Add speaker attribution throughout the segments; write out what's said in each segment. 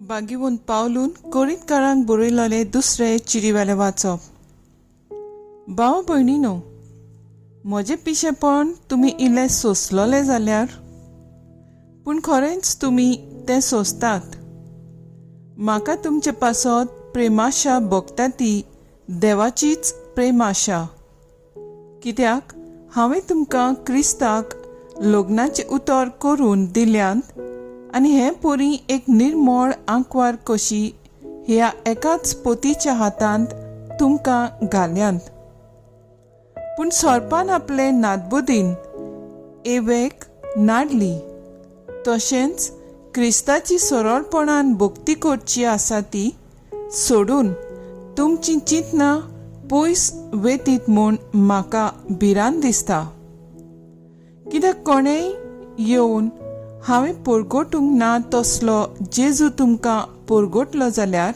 Speaker 1: बागीवून पावलून कोरीतकारांक बरयलोले दुसरे चिरीवेले वाचप. भाव भयणीनो, म्हजें पिशेपण तुमी इल्लें सोंसलोले जाल्यार, पूण खरेंच तुमी तें सोंसतात. म्हाका तुमचे पासत प्रेमाशा भोगता ती देवाचीच प्रेमाशा. कित्याक हांवें तुमकां क्रिस्ताक लग्नाचें उतर करून दिल्यांत आनी हे पोरी एक निर्मळ आंकवार कशी ह्या एकाच पोतीच्या हातांत तुमकां घाल्यांत. पूण सोरपान आपले नादबुदीन एवेक नाडली, तशेंच क्रिस्ताची सरळपणान भक्ती करची आसा ती सोडून तुमची चिंतना पयस वेतीत म्हूण म्हाका भिरांत दिसता. कित्याक कोणेय येवन हांवें परगटूंक ना तसलो जेजू तुमकां परगटलो जाल्यार,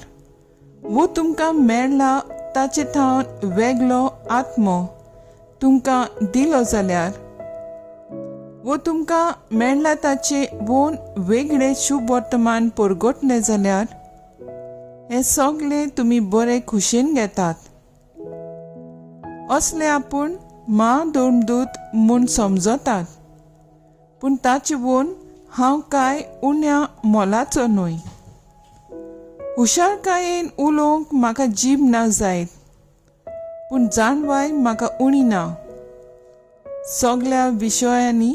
Speaker 1: वो तुमकां मेळ्ळा ताचे थावन वेगळो आत्मो तुमकां दिलो जाल्यार, वो तुमकां मेळ्ळा ताचे वोन वेगळे शुभ वर्तमान परगटले जाल्यार, हे सगळे तुमी बरे खुशेन घेतात. असले आपूण महादोमदूत म्हूण समजतात, पूण ताचे वोन हांव कांय उण्या मोलाचो न्हय. हुशारकायेन उलोवंक म्हाका जीब ना जायत, पूण जाणवाय म्हाका उणी ना. सगळ्या विशयांनी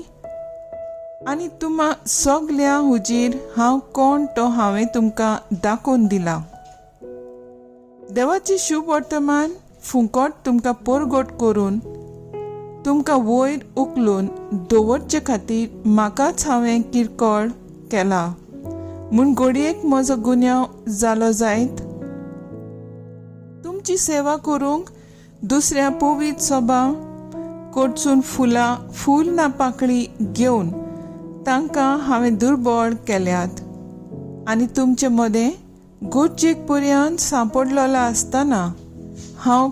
Speaker 1: आनी तुम्हा सगळ्या हुजीर हांव कोण तो हांवें तुमकां दाखोवन दिला. देवाची शुभ वर्तमान फुंकट तुमकां परगट करून तुमकां वयर उखलून दवरचे खातीर म्हाकाच हांवें किरकोळ केला म्हूण घडयेक म्हजो गुन्यांव जालो जायत. तुमची सेवा करूंक दुसऱ्या पवित्र सभा कडसून फूल ना पाकळी घेवन तांकां हांवें दुर्बळ केल्यात. आनी तुमचे मदें गोडजेक पर्यंत सांपडलोलो आसतना हांव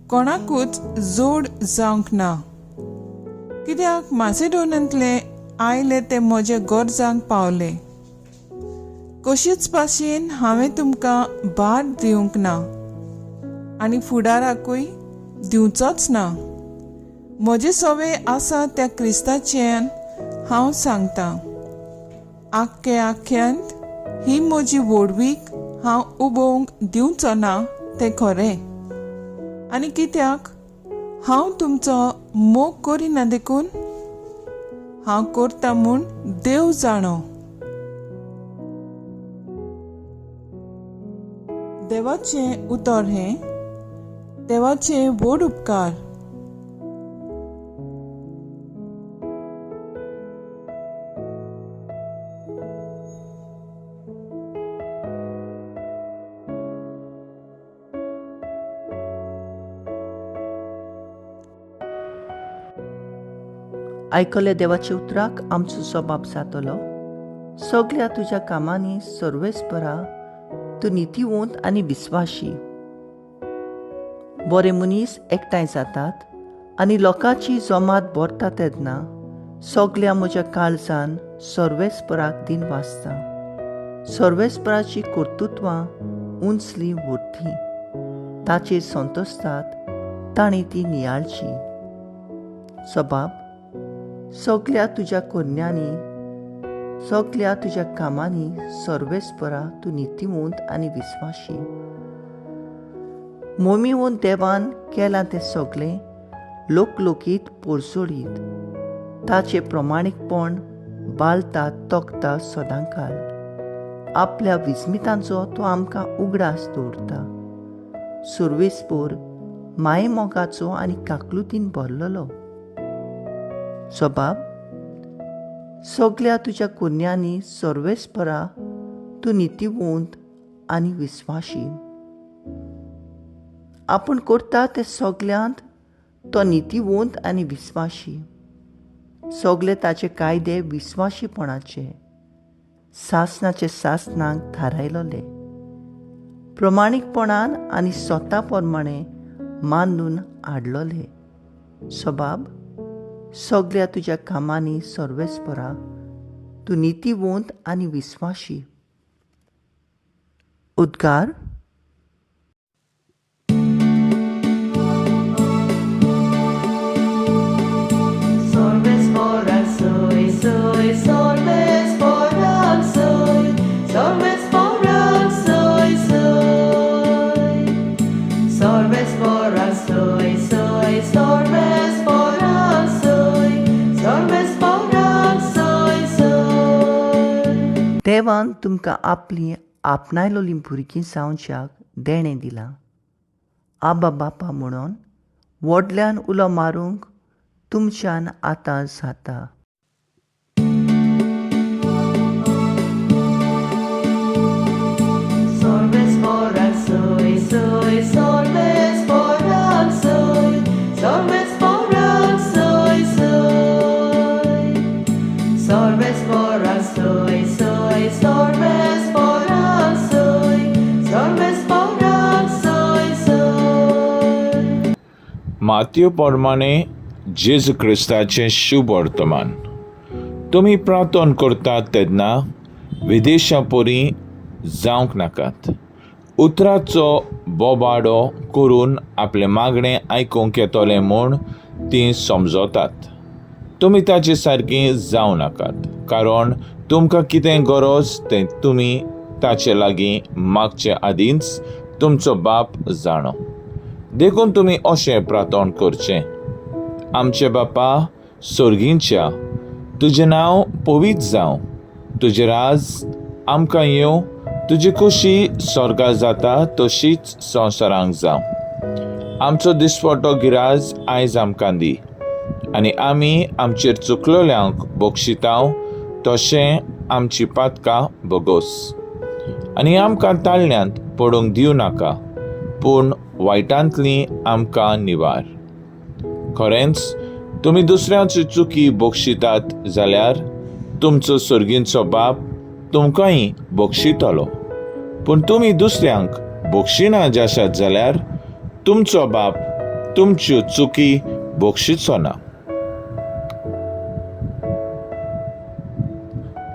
Speaker 1: कोणाकूच जोड जावंक ना. कित्याक मासेडोनांतले आयले ते म्हजे गरजांक पावले. कशीच भाशेन हांवें तुमकां भार दिवंक ना आनी फुडाराकूय दिवचोच ना. म्हजे सवे आसा त्या क्रिस्ताचें हांव सांगतां. आख्यांत ही म्हजी व्हडवीक हांव उबोवंक दिवचो ना तें खरें. आनी कित्याक हांव तुमचो मोग करिना देखून हांव करता म्हूण देव जाणो. देवाचें उतर हें देवाचे व्हड उपकार.
Speaker 2: आयकले देवाच्या उतराक आमचो जबाब जातलो. सगळ्या तुज्या कामांनी सर्वेस्परा तूं नितीवंत आनी विस्वाशी. बरे मनीस एकठांय जातात आनी लोकांची जमात भरता तेन्ना सगळ्या म्हज्या काळजान सर्वेस्पराक दिन वाजता. सर्वेस्पराची कर्तुत्वां उंचली व्हडली, ताचेर संतोसतात ताणी ती नियाळची. सबाब सगळ्या तुज्या कन्यांनी सगळ्या तुज्या कामांनी सर्वेस्परा तूं नितीवंत आनी विस्वाशी. मोमिवून देवान केलां तें सगळें लोकलोकीत पोरजोडीत. ताचे प्रमाणीकपण बाळता तोखता सदांकाळ. आपल्या विस्मितांचो तो आमकां उगडास दवरता. सर्वेस्पर माये मोगाचो आनी काकलुतीन भरलेलो. सबाब सगळ्या तुज्या कन्यांनी सर्वेस्परा तूं नितीवंत आनी विस्वाशी. आपूण करता ते सगळ्यांत तो नितीवंत आनी विस्वाशी. सगळे ताचे कायदे विस्वाशीपणाचे सासनाचे सासनांक थारायलोले. प्रमाणीकपणान आनी स्वता प्रमाणे मांडून हाडलोले. सबाब सगळ्या तुज्या कामांनी सर्वेस्परा तूं नितीवंत आनी विस्वाशी. उद्गार
Speaker 3: Solves foran soy, soy, solves foran soy, solves foran soy, soy. Solves foran soy, soy, solves foran soy, solves foran soy, soy.
Speaker 2: देवान तुमकां आपली आपणायलोली भुरगीं जावच्याक देणें दिलां. आबा बापा म्हणून व्हडल्यान उलो मारूंक तुमच्यान आतां जाता.
Speaker 3: Solves foran soy, soy, solves foran soy, solves foran soy, soy. Solves foran soy, soy, solves foran soy, solves foran soy, soy.
Speaker 4: मातयो प्रमाणे जेजू क्रिस्ताचें शुभ वर्तमान. तुमी प्रार्थना करतात तेन्ना विदेशा पोरी जावंक नाकात. उतराचो बोबाडो करून आपले मागणें आयकूंक येतोलें म्हूण तीं समजतात. तुमी ताचे सारकीं जावं नाकात, कारण तुमकां कितें गरज तें तुमी ताचे लागीं मागचे आदींच तुमचो बाप जाणो. देखून तुमी अशें प्रार्थना करचें: आमचे बापा सर्गींच्या, तुजें नांव पवित्र जावं, तुजें राज आमकां येवं, तुजी खुशी स्वर्गा जाता तशीच संवसारांत जावं. आमचो दिसपट्टो गिराज आयज आमकां दी, आनी आमी आमचेर चुकलोल्यांक बक्षितांव तशें आमची पातकां बोगोस. आनी आमकां ताळण्यांत पडूंक दिवं नाका, पूण वायटांतली आमकां निवार. खरेंच तुमी दुसऱ्यांची चुकी बक्षितात जाल्यार तुमचो सर्गींचो बाप तुमकांय बक्षितलो. पूण तुमी दुसऱ्यांक बक्षिना जाशात जाल्यार तुमचो बाप तुमच्यो चुकी बक्षिचो ना.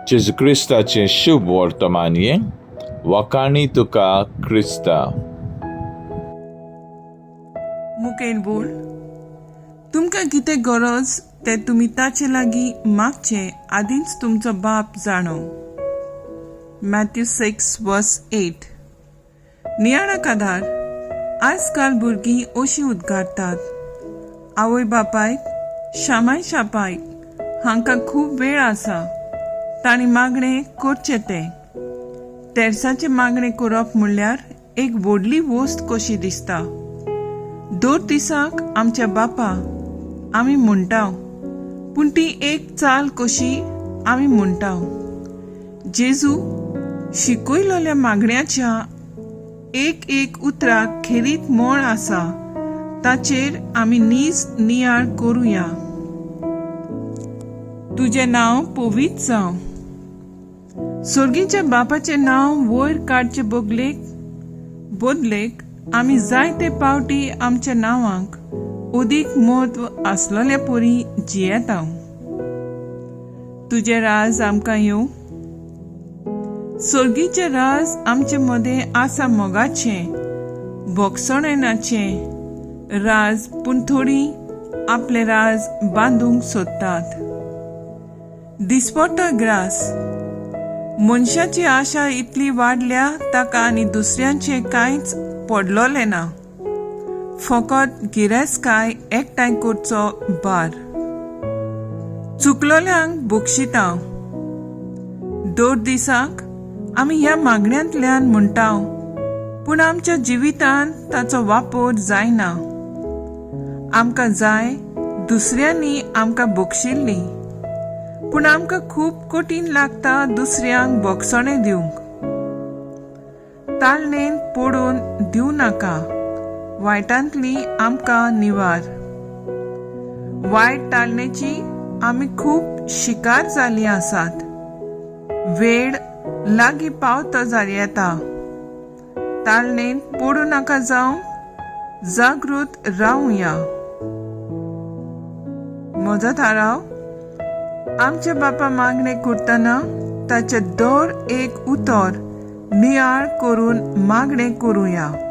Speaker 4: जेजू क्रिस्ताचें शुभ वर्तमान हें. वखाणी तुका क्रिस्ता.
Speaker 1: मुखेल बोल. तुमकां कितें गरज तें तुमी ताचे लागीं मागचें आदींच तुमचो बाप जाणो. मॅथ्यू 6:8. नियाळा कादार. आजकाल भुरगीं अशीं उद्गारतात: आवय बापायक, शामाय शापायक हांकां खूब वेळ आसा, तांणी मागणें करचें तें. तेर्साचें मागणें करप म्हणल्यार एक व्हडली वस्त कशी दिसता. दर दिसाक आमच्या बापा आमी म्हणटाव, पूण ती एक चाल कशी आमी म्हणटाव. जेजू शिकयलोल्या मागण्याच्या एक उतराक खेरीत मोळ आसा, ताचेर आमी नीज नियाळ करुया. तुजें नांव पवित्र जावं. सर्गीच्या बापाचें नांव वयर काडचे बदलेक आमी जायते पावटी आमच्या नांवांक अदीक म्हत्व आसलोल्या परी जियेता. तुजें राज आमकां येवं. सर्गीचें राज आमचे मदें आसा मोगाचें, भोगसणेनाचें राज, पूण थोडीं आपले राज बांदूंक सोदतात. दिसपट्टो ग्रास. मनशाची आशा इतली वाडल्या ताका आनी दुसऱ्यांचें कांयच पडलोलें ना, फकत गिरेस्तकाय एकठांय करचो बार. चुकलोल्यांक बक्षितांव. दर दिसाक आमी ह्या मागण्यांतल्यान म्हणटाव, पूण आमच्या जिवितांत ताचो वापर जायना. आमकां जाय दुसऱ्यांनी आमकां बक्षिल्ली, पूण आमकां खूब कठीण लागता दुसऱ्यांक बक्षणे दिवंक. ताळणेन पडून दिवं नाका, वायटांतली आमकां निवार. वायट ताळणेची आमी खूब शिकार जाल्लीं आसात. वेळ लागीं पावता जाल्यार येता. ताळणेन पडूं नाका जावं, जागृत रावुया. म्हजो थाराव. आमच्या बापा मागणें करतना ताचे दर एक उतर नियाळ करून मागणें करुया.